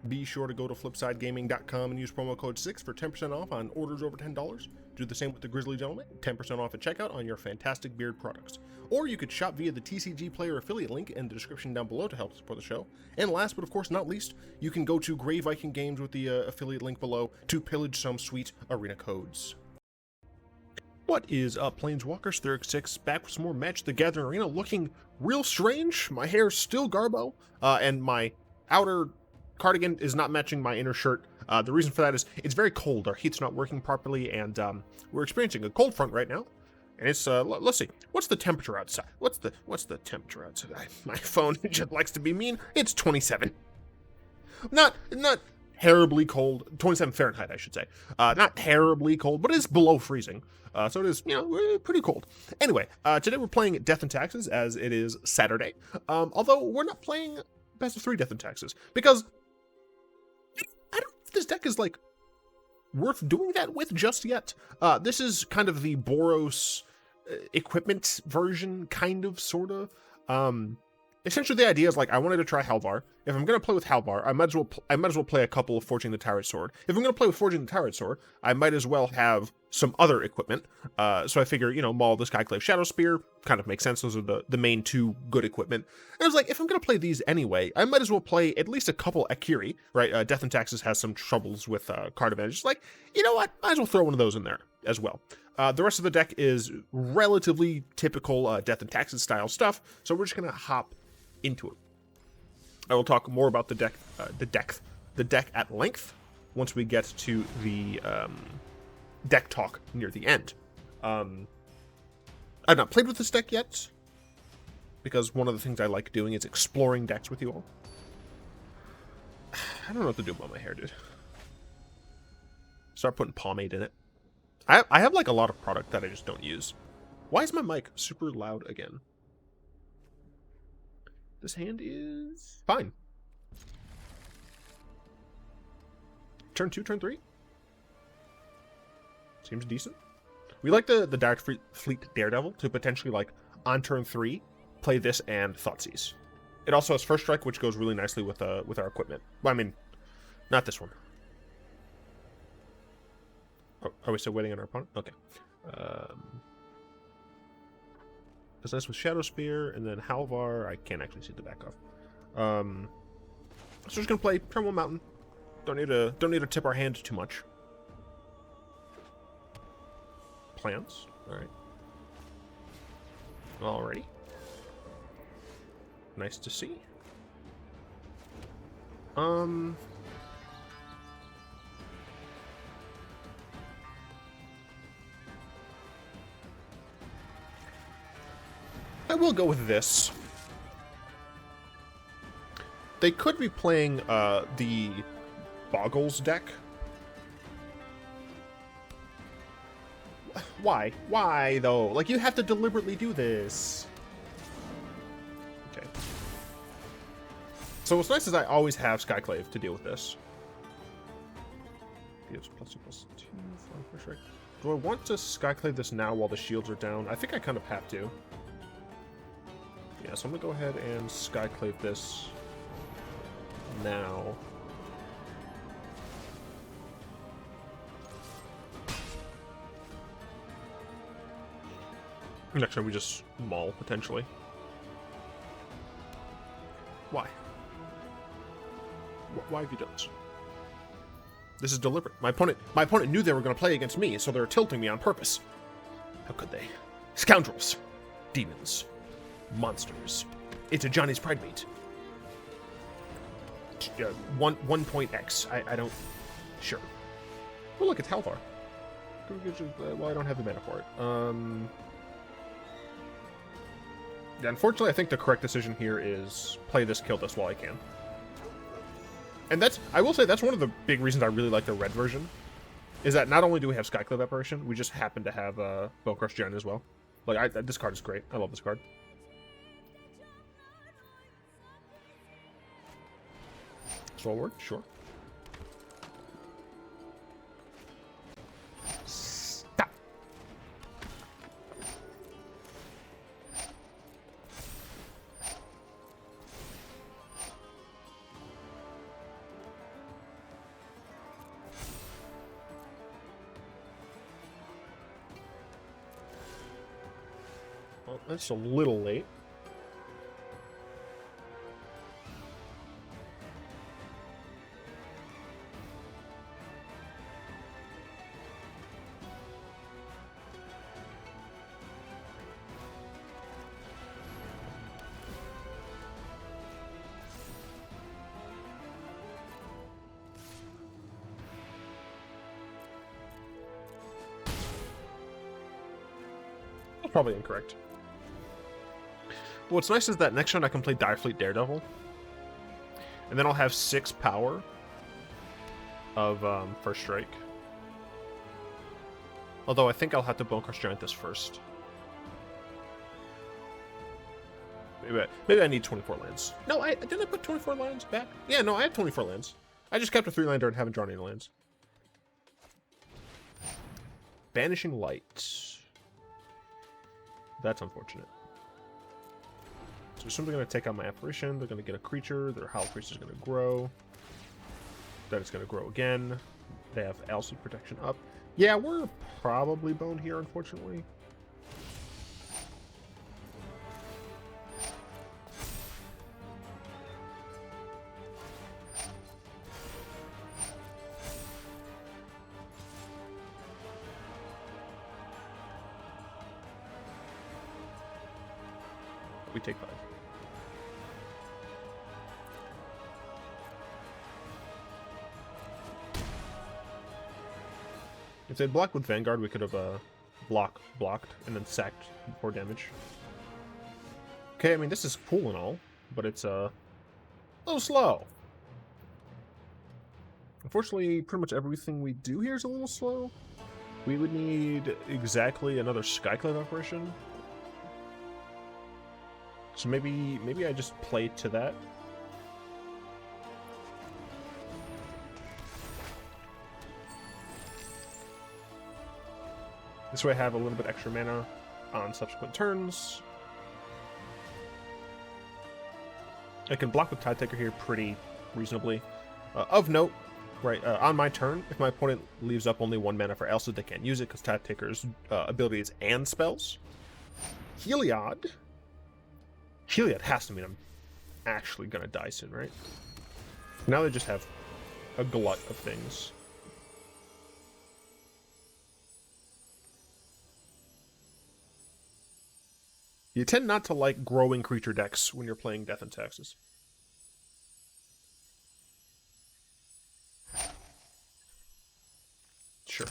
Be sure to go to flipsidegaming.com and use promo code 6 for 10% off on orders over $10. Do the same with the Grizzly Gentleman, 10% off at checkout on your fantastic beard products. Or you could shop via the TCG Player affiliate link in the description down below to help support the show. And last but of course not least, you can go to Grey Viking Games with the affiliate link below to pillage some sweet arena codes. What is up, Planeswalkers? Theric6 back with some more Magic the Gathering Arena, looking real strange. My hair's still Garbo, and my outer cardigan is not matching my inner shirt. The reason for that is it's very cold. Our heat's not working properly, and we're experiencing a cold front right now. And it's let's see, what's the temperature outside? What's the temperature outside? My phone just likes to be mean. It's 27. Not terribly cold. 27 Fahrenheit, I should say. Not terribly cold, but it's below freezing. So it is, pretty cold. Anyway, today we're playing Death and Taxes, as it is Saturday. Although we're not playing Best of 3 Death and Taxes, because I don't know if this deck is, like, worth doing that with just yet. This is kind of the Boros equipment version, kind of, sort of. Essentially, the idea is, like, I wanted to try Halvar. If I'm going to play with Halvar, I might as well play a couple of Forging the Tyrant Sword. If I'm going to play with Forging the Tyrant Sword, I might as well have some other equipment. So I figure, Maul, the Skyclave Shadowspear kind of makes sense. Those are the main two good equipment. And I was like, if I'm going to play these anyway, I might as well play at least a couple Akiri, right? Death and Taxes has some troubles with card advantage. It's like, you know what? Might as well throw one of those in there as well. The rest of the deck is relatively typical Death and Taxes style stuff. So we're just going to hop into it. I will talk more about the deck at length once we get to the deck talk near the end. I've not played with this deck yet, because one of the things I like doing is exploring decks with you all. I don't know what to do about my hair, dude. Start putting pomade in it. I have like a lot of product that I just don't use. Why is my mic super loud again? This hand is fine. Turn 2, turn 3. Seems decent. We like the Dark Fleet Daredevil to potentially, like, on turn 3, play this and Thoughtseize. It also has First Strike, which goes really nicely with our equipment. Well, I mean, not this one. Oh, are we still waiting on our opponent? Okay. Because that's with Shadowspear, and then Halvar. I can't actually see the back off. So we're just gonna play Turn 1 Mountain. Don't need to tip our hand too much. Plans. Alright. Alrighty. Nice to see. I will go with this. They could be playing the Boggles deck. Why? Why, though? Like, you have to deliberately do this. Okay. So what's nice is I always have Skyclave to deal with this. Gives +2/+2 for First Strike. Do I want to Skyclave this now while the shields are down? I think I kind of have to. Yeah, so I'm going to go ahead and Skyclave this now. Next time we just Maul, potentially. Why? Why have you done this? This is deliberate. My opponent knew they were going to play against me, so they're tilting me on purpose. How could they? Scoundrels. Demons. Monsters. It's a Johnny's Pride meet. 1 point X. I don't... Sure. Oh, look, it's Halvar. Well, I don't have the mana for it. Yeah, unfortunately, I think the correct decision here is play this, kill this while I can. And that's... I will say that's one of the big reasons I really like the red version. Is that not only do we have Skyclave Apparition, we just happen to have Bonecrusher Giant as well. Like, this card is great. I love this card. Forward, sure. Stop. Well, that's a little late. Probably incorrect. What's nice is that next turn I can play Direfleet Daredevil. And then I'll have 6 power of First Strike. Although I think I'll have to Bonecrusher Giant this first. Maybe I need 24 lands. No, didn't I put 24 lands back? Yeah, no, I have 24 lands. I just kept a 3-lander and haven't drawn any lands. Banishing Light. That's unfortunate. So assuming they're going to take out my apparition, they're going to get a creature, their Howl Priest is going to grow. Then it's going to grow again. They have Alcy protection up. Yeah, we're probably boned here, unfortunately. We take 5. If they'd blocked with Vanguard, we could have blocked and then sacked for damage. Okay, I mean, this is cool and all, but it's a little slow. Unfortunately, pretty much everything we do here is a little slow. We would need exactly another Skyclave Apparition. So maybe I just play to that. This way I have a little bit extra mana on subsequent turns. I can block with Tithe Taker here pretty reasonably. Of note, right, on my turn, if my opponent leaves up only 1 mana for Elsa, they can't use it because Tithe Taker's abilities and spells. Heliod has to mean I'm actually gonna die soon, right? Now they just have a glut of things. You tend not to like growing creature decks when you're playing Death and Taxes. Sure.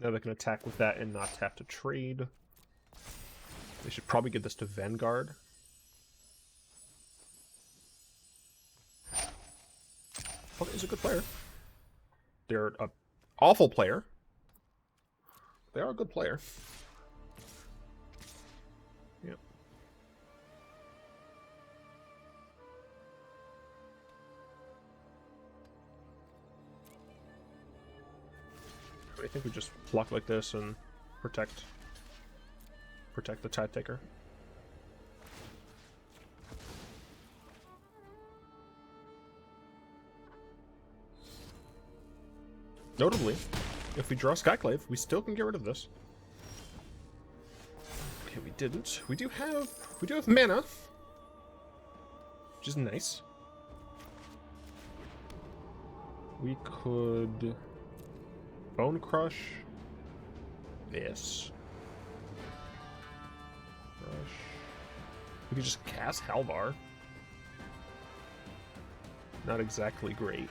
Now they can attack with that and not have to trade. They should probably give this to Vanguard. Opponent is a good player. They're an awful player. They are a good player. Yep. I think we just block like this and protect the Tithe Taker. Notably, if we draw Skyclave, we still can get rid of this. Okay, we didn't. We do have mana, which is nice. We could Bone Crush this. We could just cast Halvar. Not exactly great.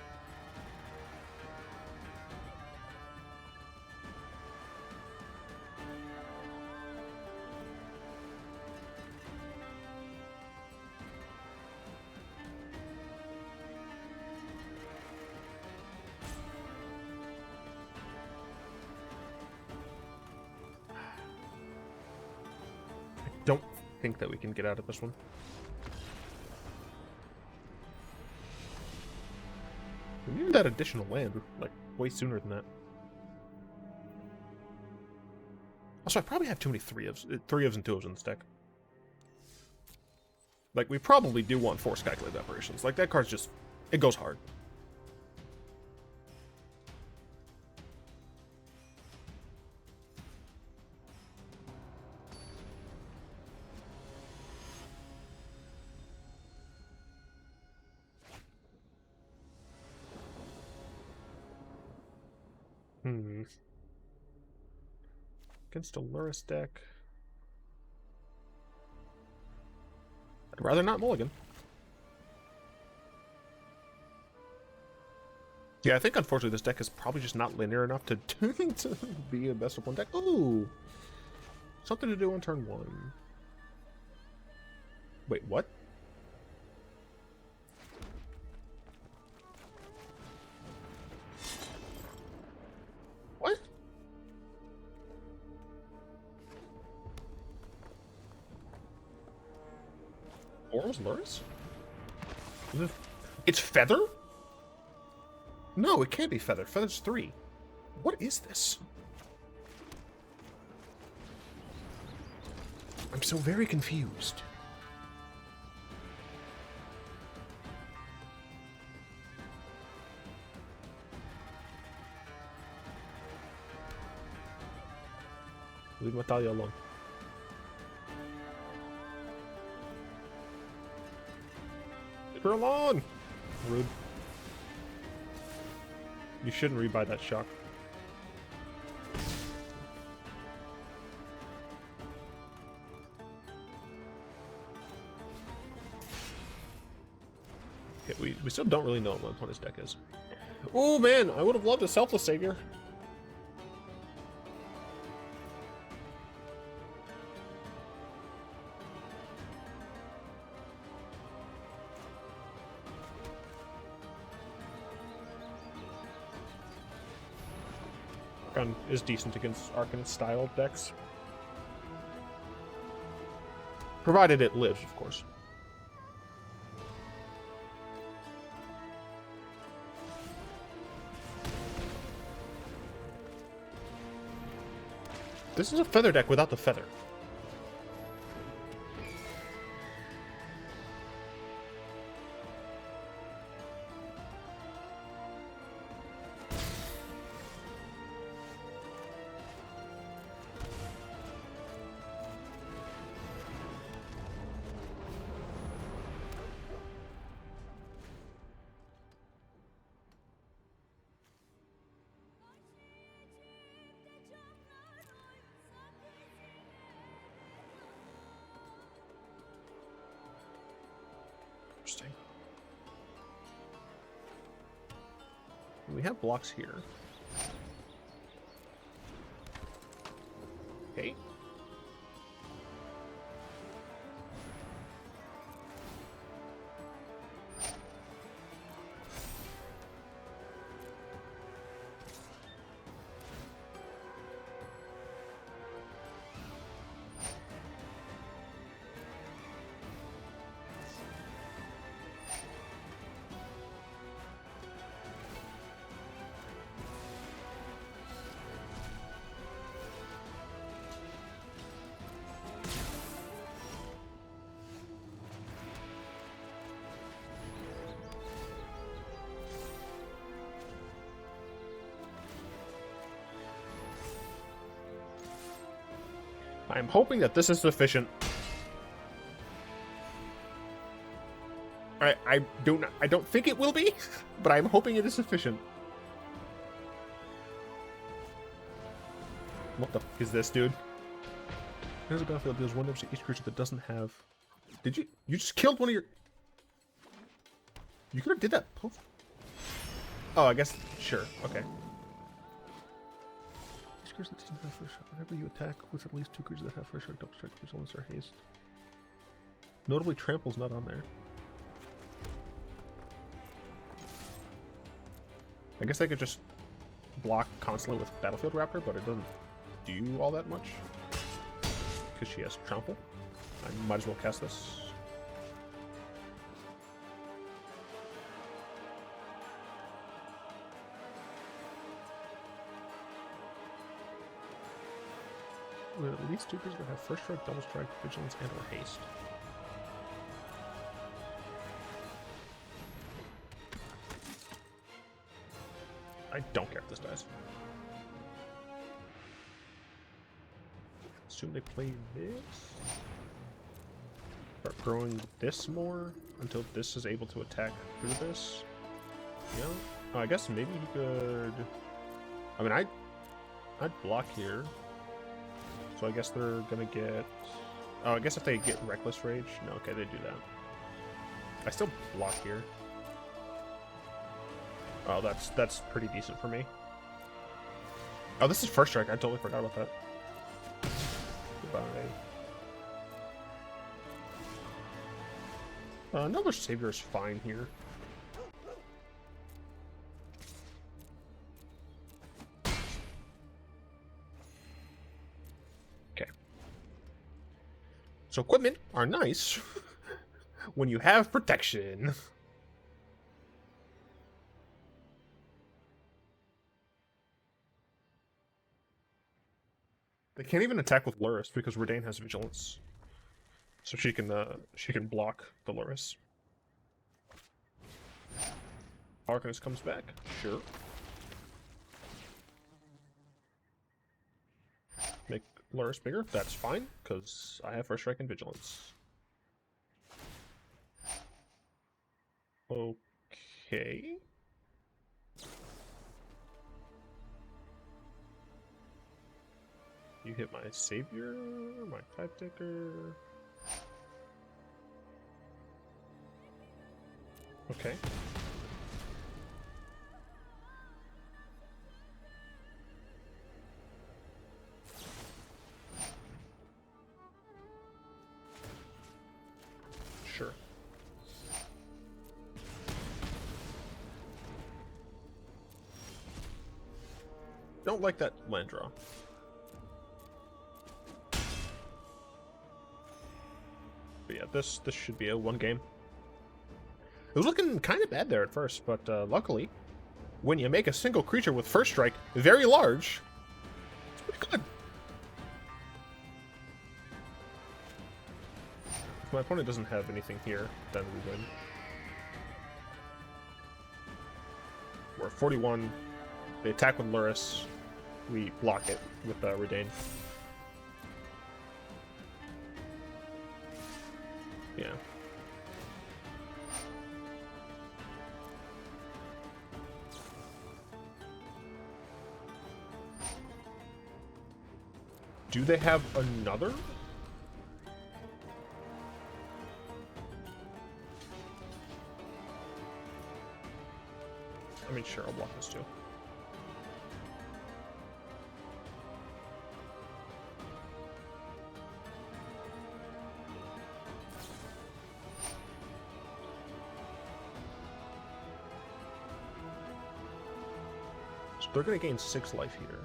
Think that we can get out of this one. We needed that additional land, like, way sooner than that. Also, I probably have too many 3-ofs and 2-ofs in this deck. Like, we probably do want 4 Skyclave Apparitions. Like, that card's just, it goes hard. Against a Luris deck. I'd rather not mulligan. Yeah, I think unfortunately this deck is probably just not linear enough to, to be a best of one deck. Ooh! Something to do on turn 1. Wait, what? What? Boros Luris? It's Feather? No, it can't be Feather. Feather's 3. What is this? I'm so very confused. Leave my Thalia alone. Leave her alone! Rude. You shouldn't rebuy that shock. Okay, we still don't really know what his deck is. Oh man, I would have loved a Selfless Savior. Archon is decent against Arcanist style decks. Provided it lives, of course. This is a feather deck without the feather. Interesting. We have blocks here. Okay. I'm hoping that this is sufficient. I don't think it will be, but I'm hoping it is sufficient. What the f is this, dude? Here's a battlefield deals 1 damage to each creature that doesn't have. Did you? You just killed one of your. You could have did that. Oh, I guess. Sure. Okay. Creatures that doesn't have first strike. Whenever you attack with at least 2 creatures that have first strike, double strike, resilience, or haste. Notably, Trample's not on there. I guess I could just block constantly with Battlefield Raptor, but it doesn't do all that much. Because she has Trample. I might as well cast this. With at least 2 creatures that have first strike, double strike, vigilance, and or haste. I don't care if this dies. Assume they play this. Start growing this more until this is able to attack through this. Yeah. Oh, I guess maybe he could. I mean, I'd block here. So I guess they're gonna get... Oh, I guess if they get Reckless Rage... No, okay, they do that. I still block here. Oh, that's pretty decent for me. Oh, this is first strike. I totally forgot about that. Goodbye. Another Savior is fine here. Okay. So equipment are nice when you have protection. They can't even attack with Luris because Reidane has vigilance. So she can block the Luris. Arcanist comes back. Sure. Make Luris bigger. That's fine, because I have first strike and vigilance. Okay. You hit my Savior, my Tithe Taker. Okay. Sure. Don't like that land draw. But yeah, this should be a one game. It was looking kind of bad there at first, but luckily, when you make a single creature with first strike very large, it's pretty good. If my opponent doesn't have anything here, then we win. We're 41. They attack with Luris. We block it with Reidane. Yeah. Do they have another? I mean, sure, I'll block this too. So they're going to gain 6 life here.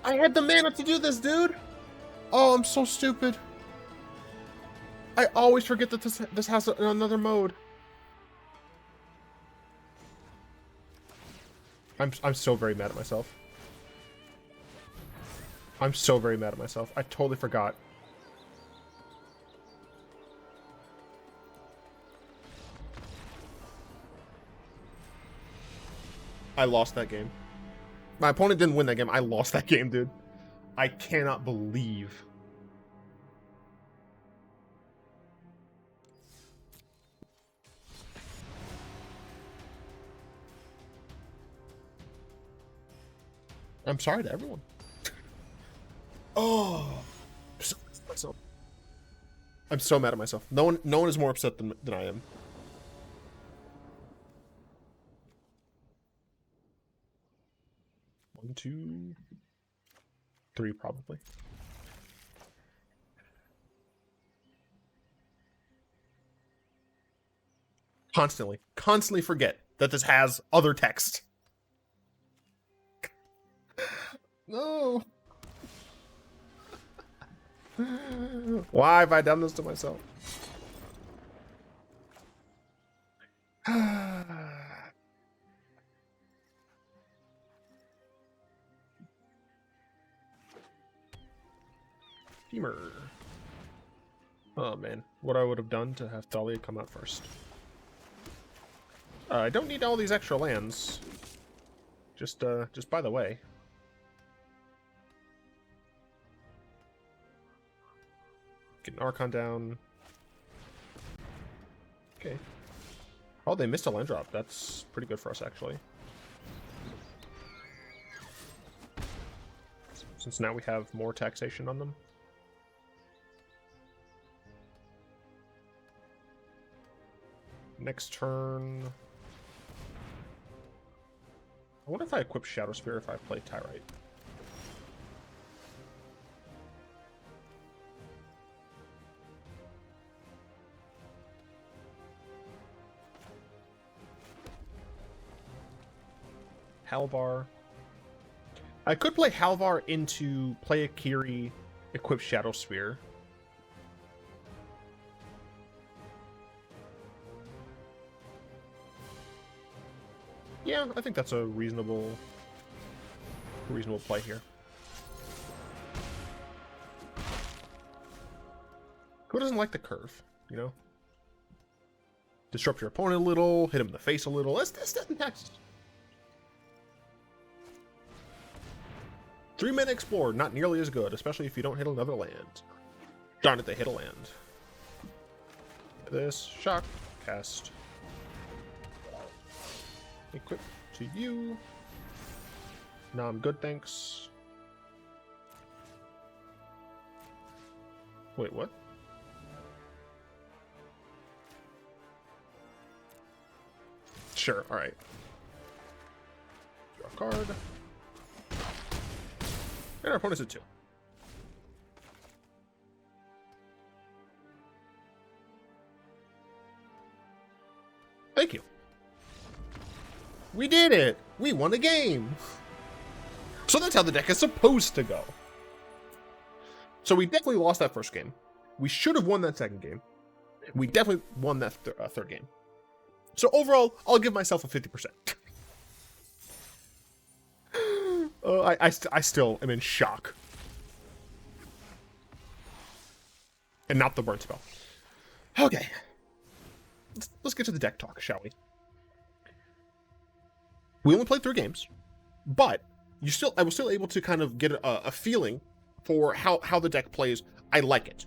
I had the mana to do this, dude. Oh, I'm so stupid. I always forget that this has another mode. I'm so very mad at myself. I'm so very mad at myself. I totally forgot. I lost that game. My opponent didn't win that game. I lost that game, dude. I cannot believe. I'm sorry to everyone. Oh, I'm so mad at myself. No one is more upset than I am. One, 2, 3, probably. Constantly forget that this has other text. No. Why have I done this to myself? Temur. Oh man, what I would have done to have Thalia come out first. I don't need all these extra lands. Just by the way. Get an Archon down. Okay. Oh, they missed a land drop. That's pretty good for us, actually. Since now we have more taxation on them. Next turn... I wonder if I equip Shadowspear if I play Tyrite. Halvar. I could play Halvar into play Akiri, equip Shadowspear. Yeah, I think that's a reasonable play here. Who doesn't like the curve, you know? Disrupt your opponent a little, hit him in the face a little. That's nice. 3-mana Explore, not nearly as good, especially if you don't hit another land. Darn it, they hit a land. This, shock, cast. Equip to you. No, I'm good, thanks. Wait, what? Sure, alright. Draw a card. And our opponent's at 2. Thank you. We did it! We won a game! So that's how the deck is supposed to go. So we definitely lost that first game. We should have won that second game. We definitely won that third game. So overall, I'll give myself a 50%. I still am in shock. And not the burn spell. Okay. Let's get to the deck talk, shall we? We only played 3 games, but I was still able to kind of get a feeling for how the deck plays. I like it.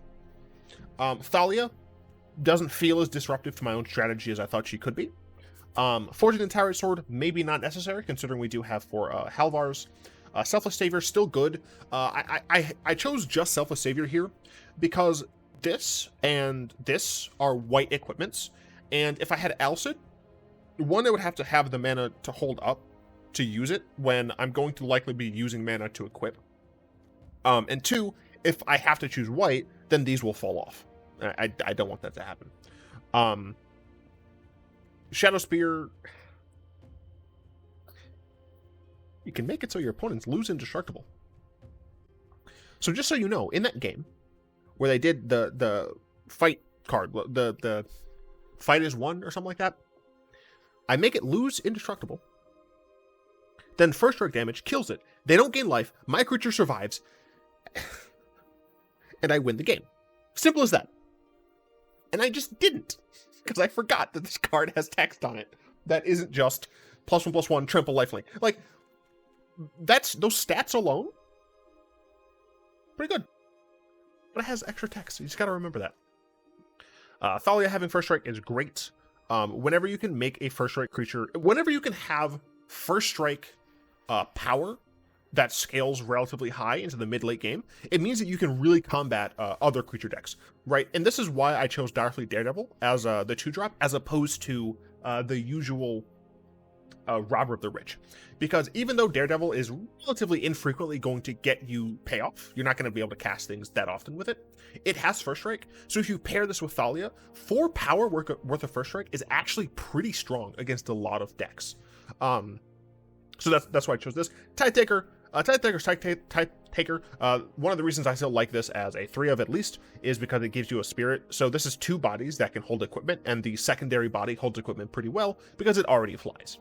Thalia doesn't feel as disruptive to my own strategy as I thought she could be. Forging the Tyrant Sword, maybe not necessary, considering we do have 4 Halvars. Selfless Savior, still good. I chose just Selfless Savior here because this and this are white equipments, and if I had Alcid, one, I would have to have the mana to hold up to use it when I'm going to likely be using mana to equip. And 2, if I have to choose white, then these will fall off. I don't want that to happen. Shadowspear, you can make it so your opponents lose indestructible. So just so you know, in that game where they did the fight card, the fight is won or something like that, I make it lose indestructible. Then first strike damage kills it. They don't gain life. My creature survives. And I win the game. Simple as that. And I just didn't. Because I forgot that this card has text on it. That isn't just +1/+1 trample lifelink. Like, those stats alone, pretty good. But it has extra text. You just gotta remember that. Thalia having first strike is great. Whenever you can make a first strike creature, whenever you can have first strike power that scales relatively high into the mid-late game, it means that you can really combat other creature decks, right? And this is why I chose Direfleet Daredevil as the 2-drop, as opposed to the usual Robber of the Rich. Because even though Daredevil is relatively infrequently going to get you payoff, you're not going to be able to cast things that often with it, it has first strike. So if you pair this with Thalia, 4 power worth of first strike is actually pretty strong against a lot of decks. So that's why I chose this. Tithe Taker. Tithe Taker. One of the reasons I still like this as a 3 of at least is because it gives you a spirit. So this is 2 bodies that can hold equipment, and the secondary body holds equipment pretty well because it already flies.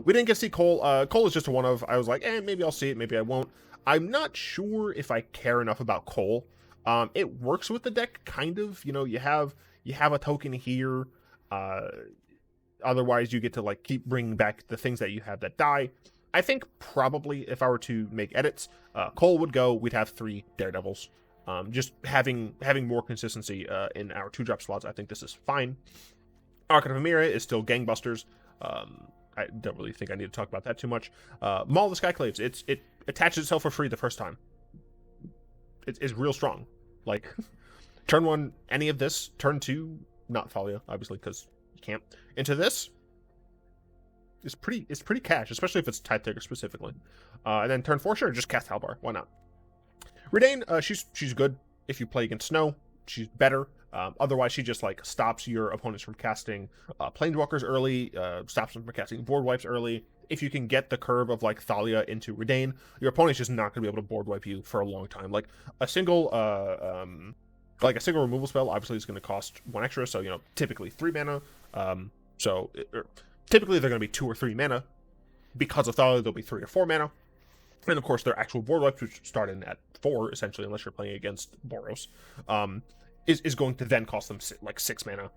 We didn't get to see Cole. Cole is just a 1 of. I was like, maybe I'll see it, maybe I won't. I'm not sure if I care enough about Cole It works with the deck, kind of. You know, you have a token here. Otherwise, you get to like keep bringing back the things that you have that die. I think probably if I were to make edits, Cole would go. We'd have 3 Daredevils. Just having more consistency in our 2-drop slots. I think this is fine. Archon of Emeria is still gangbusters. I don't really think I need to talk about that too much. Maul the Skyclaves. It attaches itself for free the first time. It's real strong. Like turn 1, any of this. Turn 2, not Thalia, obviously, because you can't. Into this, it's pretty cash, especially if it's Tithe Taker specifically. And then turn 4, sure, just cast Halvar. Why not? Reidane, she's good if you play against snow. She's better. Otherwise, she just like stops your opponents from casting planeswalkers early, stops them from casting board wipes early. If you can get the curve of like Thalia into Reidane, your opponent's just not going to be able to board wipe you for a long time. Like a single removal spell obviously is going to cost 1 extra, so you know typically 3 mana. Typically they're going to be 2 or 3 mana. Because of Thalia, they'll be 3 or 4 mana. And of course, their actual board wipes, which start in at 4 essentially, unless you're playing against Boros, is going to then cost them like 6 mana.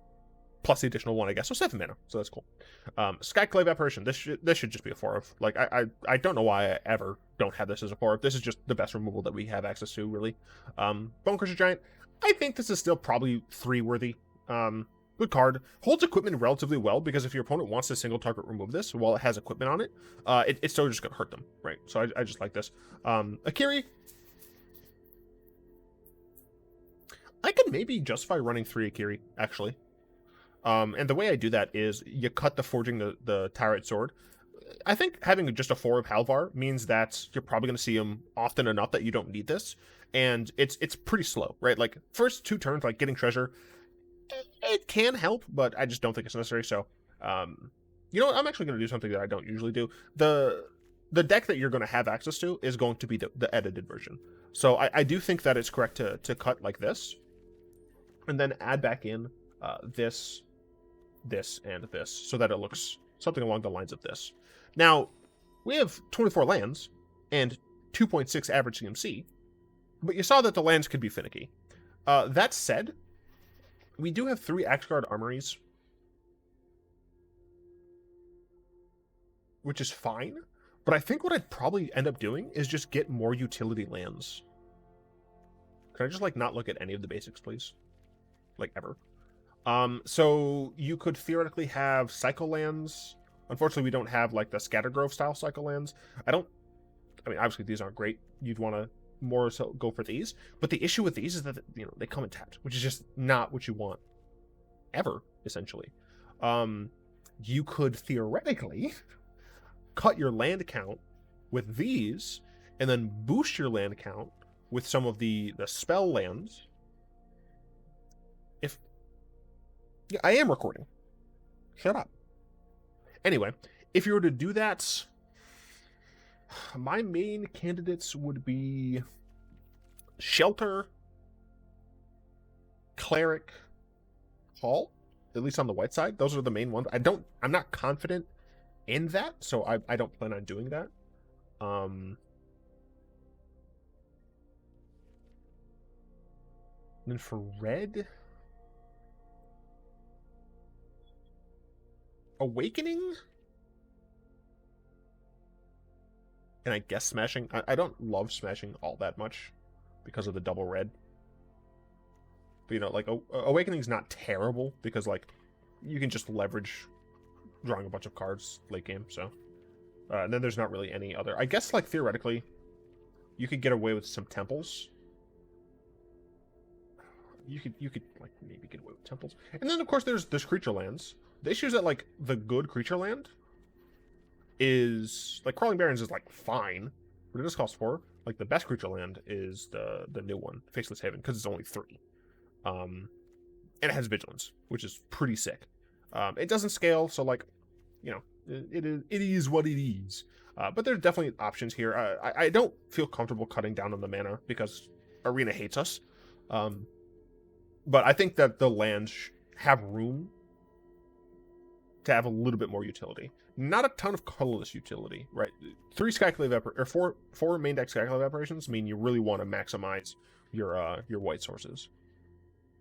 Plus the additional 1, I guess, so 7 mana. So that's cool. Skyclave Apparition. This should just be a 4 of. Like I don't know why I ever don't have this as a 4 of. This is just the best removal that we have access to, really. Bonecrusher Giant. I think this is still probably 3 worthy. Good card. Holds equipment relatively well, because if your opponent wants to single target remove this while it has equipment on it, it's still just going to hurt them, right? So I just like this. Akiri. I could maybe justify running 3 Akiri, actually. And the way I do that is you cut the Forging the Tyrant Sword. I think having just a 4 of Halvar means that you're probably going to see him often enough that you don't need this. And it's pretty slow, right? Like, first 2 turns, like getting treasure, it can help, but I just don't think it's necessary. So, you know what? I'm actually going to do something that I don't usually do. The deck that you're going to have access to is going to be the edited version. So I do think that it's correct to cut like this, and then add back in this, and this, so that it looks something along the lines of this. Now, we have 24 lands and 2.6 average CMC, but you saw that the lands could be finicky. That said, we do have 3 Axgard Armories, which is fine, but I think what I'd probably end up doing is just get more utility lands. Can I just, like, not look at any of the basics, please? Like, ever. So you could theoretically have cycle lands. Unfortunately, we don't have, like, the Scattergrove style cycle lands. I mean, obviously, these aren't great. You'd want to more so go for these, but the issue with these is that, you know, they come in tapped, which is just not what you want ever, essentially. You could theoretically cut your land count with these and then boost your land count with some of the spell lands. Yeah, I am recording. Shut up. Anyway, if you were to do that, my main candidates would be Shelter, Cleric, Hall, at least on the white side. Those are the main ones. I'm not confident in that, so I don't plan on doing that. Then for red, Awakening, and I guess Smashing. I don't love Smashing all that much because of the double red. But, you know, like, Awakening's not terrible because, like, you can just leverage drawing a bunch of cards late game, so. And then there's not really any other. I guess, like, theoretically, you could get away with some temples. You could like, maybe get away with temples. And then, of course, there's creature lands. The issue is that, like, the good creature land is, like, Crawling Barrens is, like, fine, but it does cost 4. Like, the best creature land is the new one, Faceless Haven, because it's only 3. And it has Vigilance, which is pretty sick. It doesn't scale, so, like, you know, it is what it is. But there's definitely options here. I don't feel comfortable cutting down on the mana because Arena hates us. But I think that the lands have room to have a little bit more utility. Not a ton of colorless utility, right? 3 Skyclave or four main deck Skyclave Apparitions mean you really want to maximize your white sources.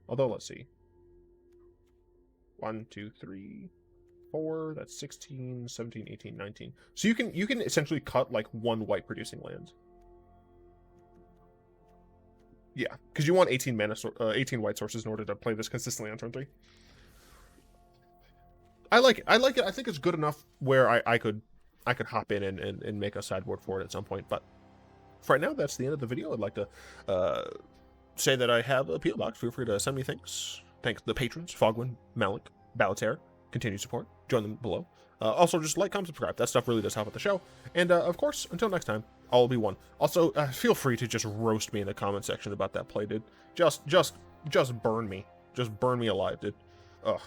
Although, let's see. 1, 2, 3, 4. That's 16, 17, 18, 19. So you can essentially cut like one white producing land. Yeah, because you want 18 18 white sources in order to play this consistently on turn 3. I like it. I think it's good enough where I could hop in and make a sideboard for it at some point. But for right now, that's the end of the video. I'd like to say that I have a P.O. box. Feel free to send me things. Thanks to the patrons, Fogwin, Malik, Balater. Continue support. Join them below. Also, just like, comment, subscribe. That stuff really does help with the show. And of course, until next time, all will be one. Also, feel free to just roast me in the comment section about that play, dude. Just burn me. Just burn me alive, dude. Ugh.